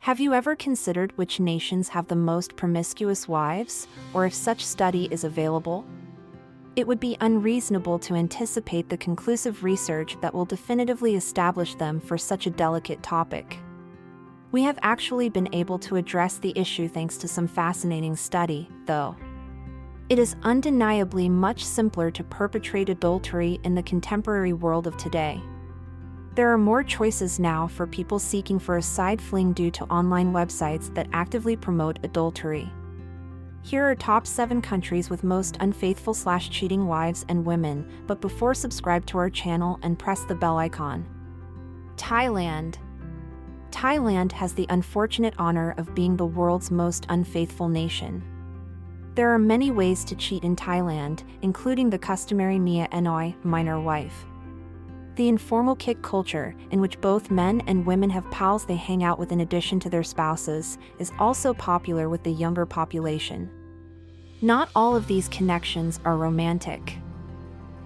Have you ever considered which nations have the most promiscuous wives, or if such study is available? It would be unreasonable to anticipate the conclusive research that will definitively establish them for such a delicate topic. We have actually been able to address the issue thanks to some fascinating study, though. It is undeniably much simpler to perpetrate adultery in the contemporary world of today. There are more choices now for people seeking for a side fling due to online websites that actively promote adultery. Here are top 7 countries with most unfaithful/cheating wives and women, but before subscribe to our channel and press the bell icon. Thailand. Thailand has the unfortunate honor of being the world's most unfaithful nation. There are many ways to cheat in Thailand, including the customary Mia Noi, minor wife. The informal kick culture, in which both men and women have pals they hang out with in addition to their spouses, is also popular with the younger population. Not all of these connections are romantic.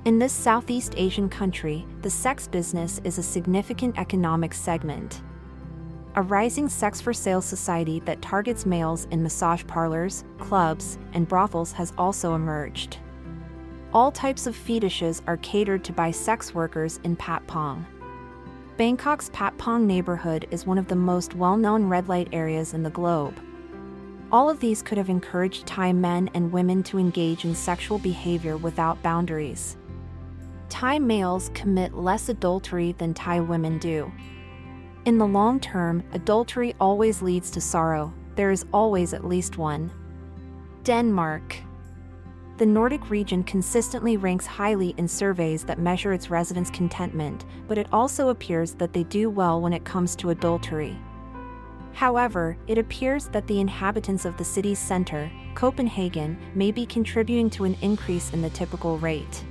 In this Southeast Asian country, the sex business is a significant economic segment. A rising sex-for-sale society that targets males in massage parlors, clubs, and brothels has also emerged. All types of fetishes are catered to by sex workers in Patpong. Bangkok's Patpong neighborhood is one of the most well-known red light areas in the globe. All of these could have encouraged Thai men and women to engage in sexual behavior without boundaries. Thai males commit less adultery than Thai women do. In the long term, adultery always leads to sorrow. There is always at least one. Denmark. The Nordic region consistently ranks highly in surveys that measure its residents' contentment, but it also appears that they do well when it comes to adultery. However, it appears that the inhabitants of the city's center, Copenhagen, may be contributing to an increase in the typical rate.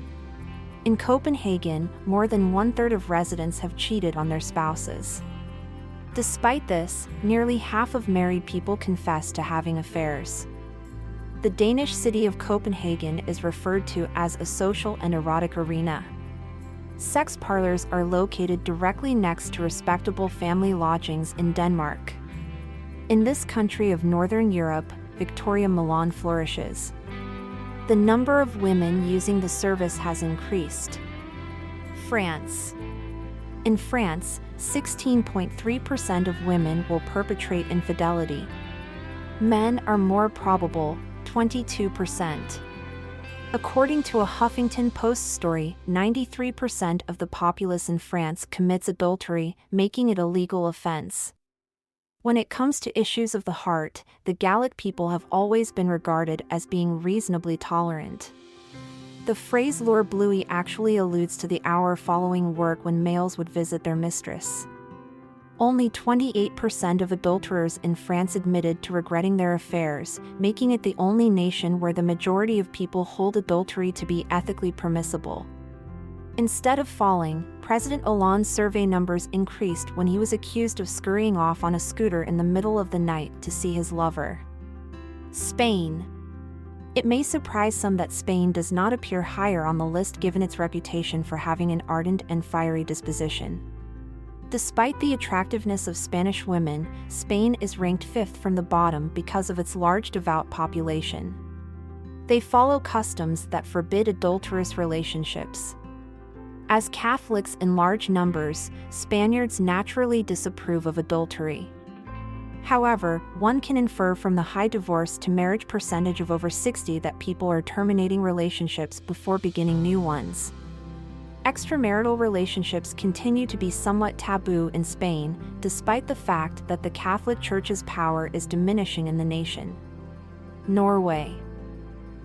In Copenhagen, more than 1/3 of residents have cheated on their spouses. Despite this, nearly half of married people confess to having affairs. The Danish city of Copenhagen is referred to as a social and erotic arena. Sex parlors are located directly next to respectable family lodgings in Denmark. In this country of Northern Europe, Victoria Milan flourishes. The number of women using the service has increased. France. In France, 16.3% of women will perpetrate infidelity. Men are more probable, 22%. According to a Huffington Post story, 93% of the populace in France commits adultery, making it a legal offense. When it comes to issues of the heart, the Gallic people have always been regarded as being reasonably tolerant. The phrase l'heure bleue actually alludes to the hour following work when males would visit their mistress. Only 28% of adulterers in France admitted to regretting their affairs, making it the only nation where the majority of people hold adultery to be ethically permissible. Instead of falling, President Hollande's survey numbers increased when he was accused of scurrying off on a scooter in the middle of the night to see his lover. Spain. It may surprise some that Spain does not appear higher on the list given its reputation for having an ardent and fiery disposition. Despite the attractiveness of Spanish women, Spain is ranked 5th from the bottom because of its large devout population. They follow customs that forbid adulterous relationships. As Catholics in large numbers, Spaniards naturally disapprove of adultery. However, one can infer from the high divorce to marriage percentage of over 60% that people are terminating relationships before beginning new ones. Extramarital relationships continue to be somewhat taboo in Spain, despite the fact that the Catholic Church's power is diminishing in the nation. Norway.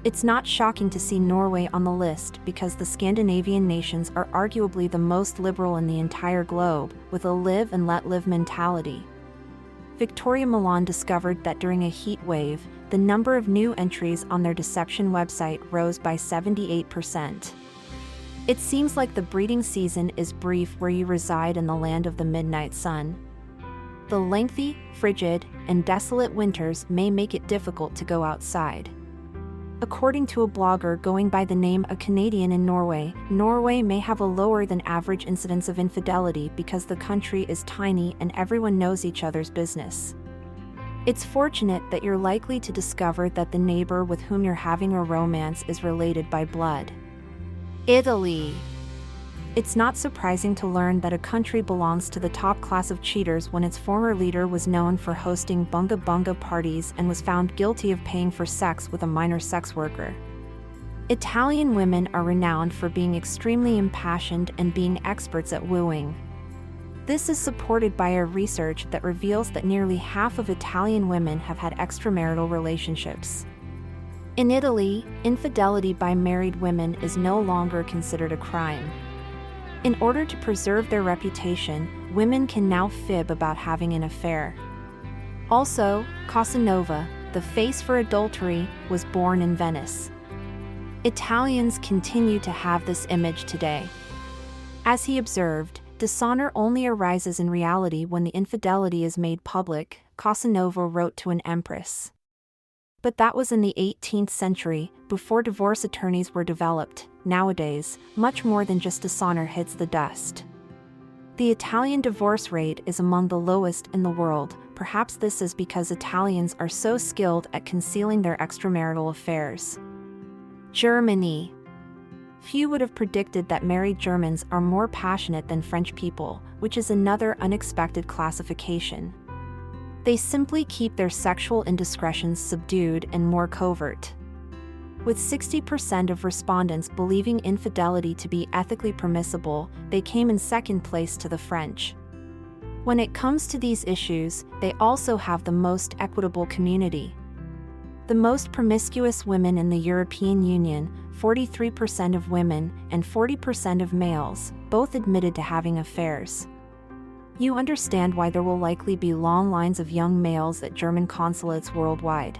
It's not shocking to see Norway on the list because the Scandinavian nations are arguably the most liberal in the entire globe, with a live and let live mentality. Victoria Milan discovered that during a heat wave, the number of new entries on their deception website rose by 78%. It seems like the breeding season is brief where you reside in the land of the midnight sun. The lengthy, frigid, and desolate winters may make it difficult to go outside. According to a blogger going by the name A Canadian in Norway, Norway may have a lower than average incidence of infidelity because the country is tiny and everyone knows each other's business. It's fortunate that you're likely to discover that the neighbor with whom you're having a romance is related by blood. Italy. It's not surprising to learn that a country belongs to the top class of cheaters when its former leader was known for hosting bunga bunga parties and was found guilty of paying for sex with a minor sex worker. Italian women are renowned for being extremely impassioned and being experts at wooing. This is supported by a research that reveals that nearly half of Italian women have had extramarital relationships. In Italy, infidelity by married women is no longer considered a crime. In order to preserve their reputation, women can now fib about having an affair. Also, Casanova, the face for adultery, was born in Venice. Italians continue to have this image today. As he observed, dishonor only arises in reality when the infidelity is made public, Casanova wrote to an empress. But that was in the 18th century, before divorce attorneys were developed. Nowadays, much more than just dishonor hits the dust. The Italian divorce rate is among the lowest in the world. Perhaps this is because Italians are so skilled at concealing their extramarital affairs. Germany. Few would have predicted that married Germans are more passionate than French people, which is another unexpected classification. They simply keep their sexual indiscretions subdued and more covert. With 60% of respondents believing infidelity to be ethically permissible, they came in second place to the French. When it comes to these issues, they also have the most equitable community. The most promiscuous women in the European Union, 43% of women and 40% of males, both admitted to having affairs. You understand why there will likely be long lines of young males at German consulates worldwide.